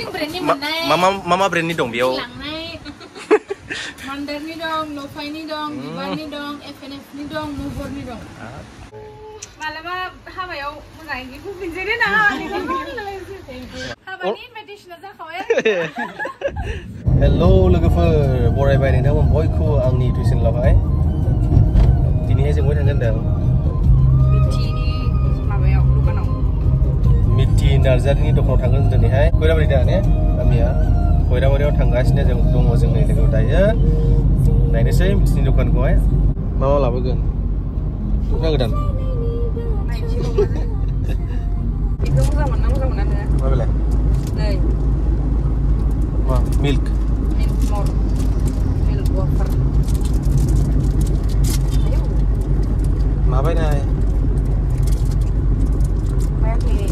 मा ब्रेन्डनि दं बेयाव मान्दारनि दं नफाइनि दं बिबारनि दं एफएनएफनि दं मुहरनि दं मालाबा हाबायाव मोजाङै गिफ्ट होफिनसै ना हाबानि इनभाइटेसना जाखाबाय हेलौ लोगोफोर बरायबाय नोंथांमोन बयखौबो आंनि इउटिउब चेनेलावहाय दिनैहाय जों बहाय थांगोन होनदों मिथिनि माबायाव दखानाव मिथि नार्जारिनि दखानाव थांगोन दिनैहाय खयराबारि दा ने गामिया खयराबारियाव थांगासिनो जों दङ जोंनि लोगोआव दायो नायनोसै मिथिनि दखानखौहाय मा लाबोगोन दख'ना गोदान बेखौ मोजां मोना नोङो मा बेलाय नै मा मिल्क मर मिल्क वाफार मा बायनाय बायाखै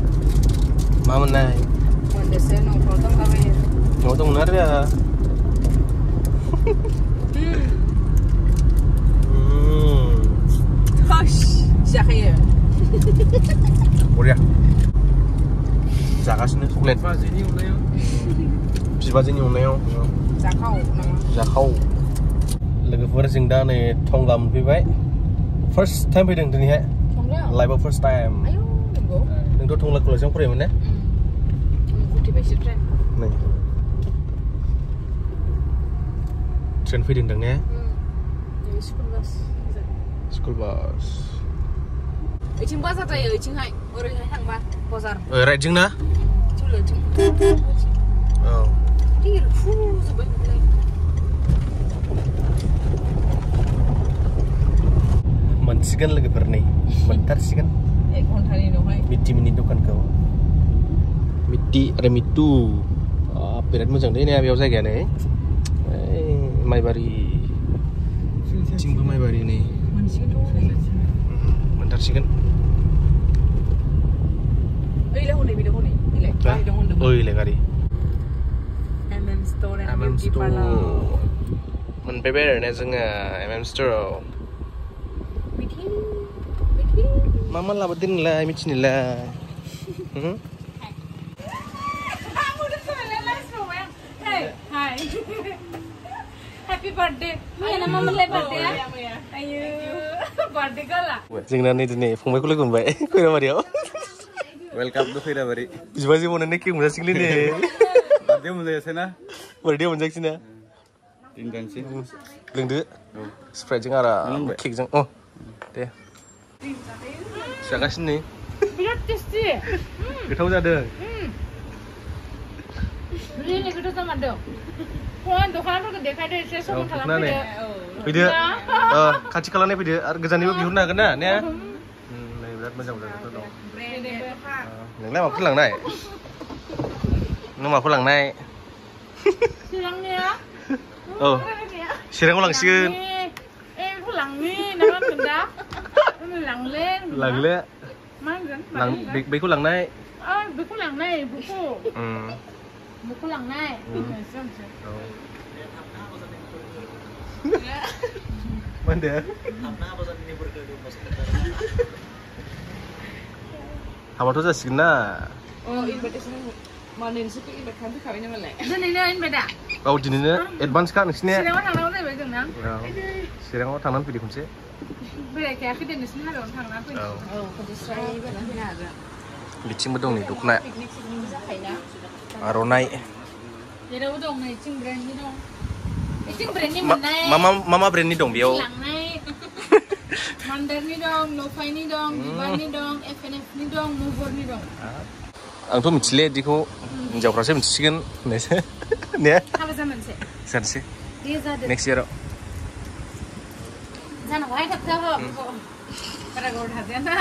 मा मोननाय मोनदोसो न'फ्राव दंलाबायो न'आव दंमोन आरो जाखायो बरिया जागासिनो चकलेट बिबाजैनि अननायाव जाखाव लोगोफोर जों दा नै टंला मोनफैबाय फार्स्ट टाइम फैदों दिनैहाय लाइफआव फार्स्ट टाइम नोंथ' टंला कलेजाव फरायोमोन ने नै ट्रेन फैदों दां ने स्कुल बास ओइथिं बाजार जायो ओइथिंहाय ओरैहाय थांबा बाजार राइटजों ना औ मोनसिगोन लोगोफोर नै मोनथारसिगोन 1 घन्टानि उनावहाय मिट्टिमोननि दखानखौ मिट्टि आरो मिट्टु बिराद मोजां दे ने बेयाव जायगाया नै माइबारि थिंबो माइबारि नै मोनथारसिगोन ओइलाय गारि MM Store मोनफैबाय आरो ने जोङो MM Storeआव मा लाबोदों नोंलाय मिथिनोलाय Happy birthday. Mana mama lay birthday ya? Ayo. Birthday kala. जोंना नै दिनै फंबायखौ लोगो मोनबाय खयराबारियाव वेलकाम टू खैराबारि बिबाजै मोननानै केक मोनजासिगोनलै ने बर्थडे मोनजायासै ना बर्थडे मोनजासिगोन ना लोंदानोसै लोंदो स्प्राइटजों आराम केकजों अ दे जागासिनो नै बिराद टेस्टी गोथाव जादों really गोथाव जामारदों फुङाव दखानफोरखौ देखायदो एसे सम खालामफैदो फैदो खाथि खालानै फैदो आरो गोजाननिबो बिहरनो हागोन ना ने नै बिराद मोजां मोजां दं नोंलाय माखौ लांनाय नों माखौ लांनाय चिरांनिया औ चिराङाव लांसिगोन बेखौ लांनि नामा होनगोन दा लांले मा होनगोन बेखौ लांनाय बेखौ लांनाय बेखौ लांनाय मा होनदों हाबाथ' जासिगोन ना औ दिनैनो एडभान्सखा नोंसिनिया चिराङाव थांनानै फैदो खनसे बेरायखायाखै दे नोंसिनि हाबायावनो थांनानै फैदो बिथिंबो दं नै दख'ना आर'नाइ जेरावबो दं नै इथिं ब्रेन्डनि दं इथिं ब्रेन्डनि मा ब्रेन्डनि दं बेयाव मान्दारनि दं नफाइनि दं बिबारनि दं एफएनएफनि दं मुहरनि दं आंथ' मिथिले बिदिखौ हिनजावफ्रासो मिथिसिगोन होननायसो ने हाबा जानोसै नेक्स्ट इयाराव जानांगौहाय थाब थाब बारा गोबाव थाजाया ना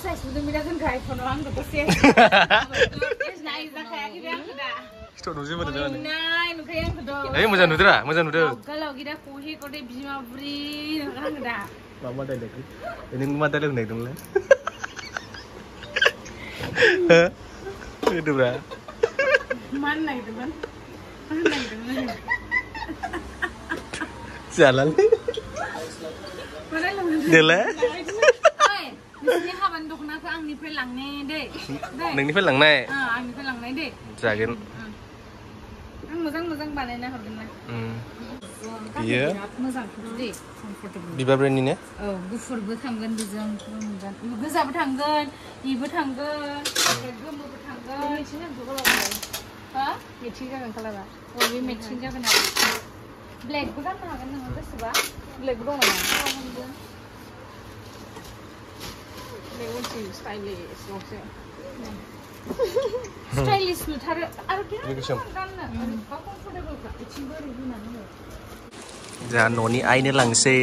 साइज नुदों बिराद जोंखौ आइफनाव आंखौ दसे नायजाखायाखै दे आंखौ दा सिथर नुजोबो नुदों नुखायो आंखौथ' मोजां नुदोरा मोजां नुदों गालाव गिदा खहे खथे बिमा बुरि नुगोन आङो दा मा डाइलग नों मा डाइलग होननायदोंमोनलाय होदोब्रा मा होननायदोंमोन जालालै देलाय नोंसिनि हाबानि दख'नाखौ आंनिफ्राय लांनाय दे नोंनिफ्राय लांनाय आंनिफ्राय लांनाय दे जागोन मोजां बानायना हरगोन ना बियो मोजां दे कमफर्टेबल बिबार ब्रेन्डनि ने औ गुफुरबो थांगोन बेजों गोजाबो थांगोन इबो थांगोन गोमोबो थांगोन मिथिं जागोन हा मिथिं जागोन खालारा औ बे मिथिं जागोन आरो ब्लेकबो गाननो हागोन नोङो गोसोबा ब्लेकबो दङ ना स्टाइलिश ल'सो स्टाइलिश नुथारो आरो बिराद गाननो कमफर्टेबलखा इथिंबो ओरै होनानै जोंहा न'नि आइनो लांसै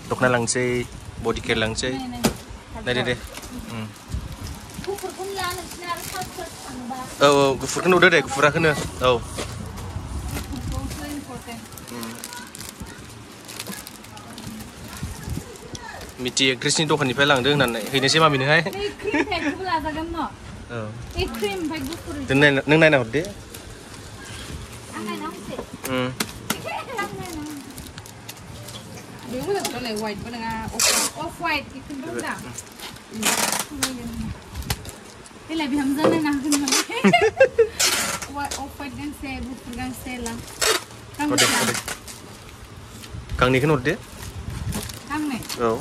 दख'ना लांसै बडि केयार लांसै नायदो दे गुफुरखौनो ला नोंसिना आरो सार्ट थाङोबा औ गुफुरखौ नुदो दे गुफुराखौनो औ मिथि एक्ट्रेसनि दखाननिफ्राय लांदों होननानै हैनोसै मामिनोहाय क्रिम पेकखौबो लाजागोन न' औ ए क्रिम ओमफ्राय गुफुर नों नायना हरदे आं नायना हरसै बे मोजांथारलाय वाइटबो नङा अफ वाइट बेखौनो मोजां देलाय बिहामजो नायना होगोन नालाय अफ वाइट गांसे गुफुर गांसे लां गांनैखौनो हरदे गांनै औ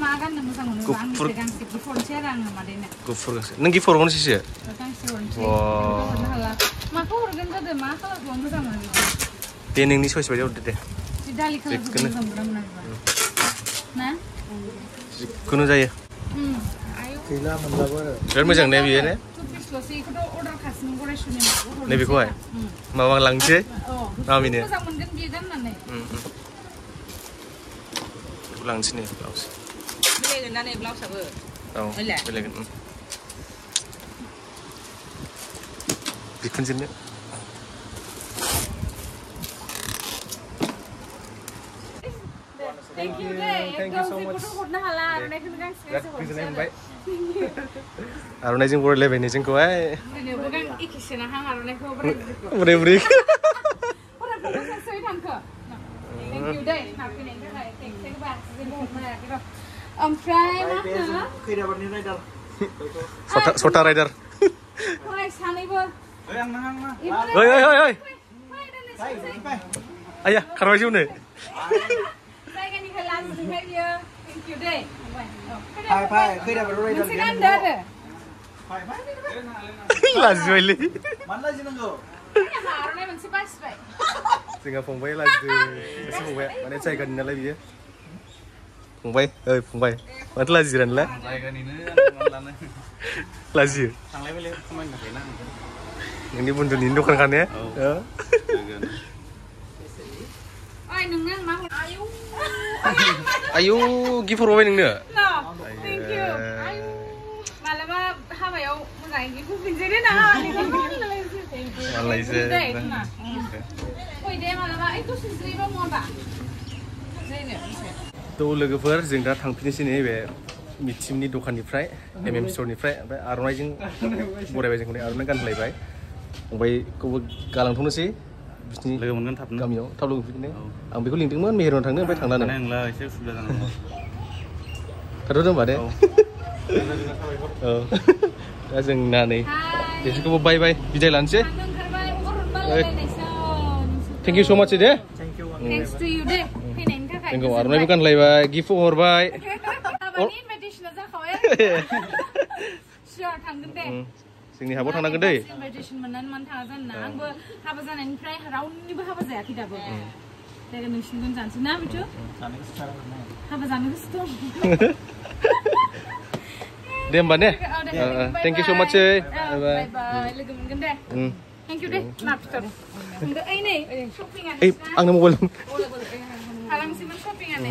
मा गाननो मोजां मोनो आंनिफ्राय गांसे गिफ्ट हरनोसै आरो आङो मादैनो गुफुर गांसे नों गिफ्ट हरगोनसैसो गांसे हरनोसै हरनो हाला माखौ हरगोन जादो मा खालारखौ आं मोजां मोनो दे नोंनि सइस बायदि हरदो दे दालि खालारखौ मोजां मोना ना जिखुनु जायो गैला मोनलाबो बिराद मोजां ने बियो ने टुपिसल'सो बेखौथ' अर्डार खासिनो गरायसुनि नैबेखौहाय माबा लांसै मामिनो मोजां मोनगोन बियो गाननानै लांसै नै ब्लाउस बेलेगोन ना नै ब्लाउसाबो औ बेलेगोन बिखुनजोनो Thank you so much. हरनो हाला आर'नाइखौनो गांसे गोजोननाय मोनबाय आर'नाइजों बरायलायबाय नै जोंखौहाय दिनैबो गां एखेसोना हां आर'नाइखौ बरायजोबो बुरै फरायफोरखौ सानसेयै थांखो थेंक इउ दै नाफैनायनि थाखाय थेंक बा जों हरनो हायाखै र' ओमफ्राय मा होनो खैराबारनि राइडार सटा राइडार फराय सानैबो ओइ आया खारबायसै हनै जायगानिफ्राय लाबोदोंहाय बियो थेंक इउ दै फाय खैराबार राइडार मोनसे गानदो आरो लाजिबायलै मानो लाजिनांगौ आर'नाइ मोनसे बासिबाय जोंहा फंबाय लाजिदों एसे फंबाय माने जायगानि नालाय बियो फंबाय ओइ फंबाय माथो लाजिरा नोंलाय जायगानिनो लाजियो थांलाय फैलाय खामानि थाखायना नोंनि बन्दुनि दखानखा ने ओइ नोंनो मा आयौ गिफ्ट हरबाय नोंनो थेंक इउ मालाबा हाबायाव मोजाङै गिफ्ट होफिनसै दे ना मालायसो फै दे मालाबा ओइ दसे जिरायबा नङाबा थ' लोगोफोर जों दा थांफिननोसै नैबे मिथिमनि दखाननिफ्राय स्ट'रनिफ्राय ओमफ्राय आर'नाइजों बरायबाय जोंखौ आर'नाइ गानलायबाय फंबायखौबो गालांथ'नोसै बिसिनि लोगो मोनगोन थाबनो गामियाव थाब लोगो मोनफिननो आं बेखौ लिंदोंमोन मेहेरनाव थांनो ओमफ्राय थांनानै नोंला एसे उसुबिदा जानांगौ थाथ'दों होनबा दे औ दा जोंना नै बिसोरखौबो बाय बाय बिदाय लानोसै थेंक इउ स' माच दे थेंक्स टु इउ दे फैनायनि थाखाय जोंखौ आर'नाइबो गानलायबाय गिफ्टबो हरबाय हाबानि इनभाइटेसना जाखाबाय सियर थांगोन दे जोंनि हाबायाव थांनांगोन दै इनभाइटेसन मोननानै मानो थाङा जानो ना आंबो हाबा जानायनिफ्राय रावनिबो हाबा जायाखै दाबो जायगा नोंसिनिखौनो जानोसै ना बिथु हाबा जानो गोसो दं दे होमबा ने थेंक इउ स' माच बाय बाय लोगो मोनगोन दे थेंक इउ दे मा फिथर ओइ नै शपिंआ आंनो मबाइल खालामसैमोन शपिंआ नै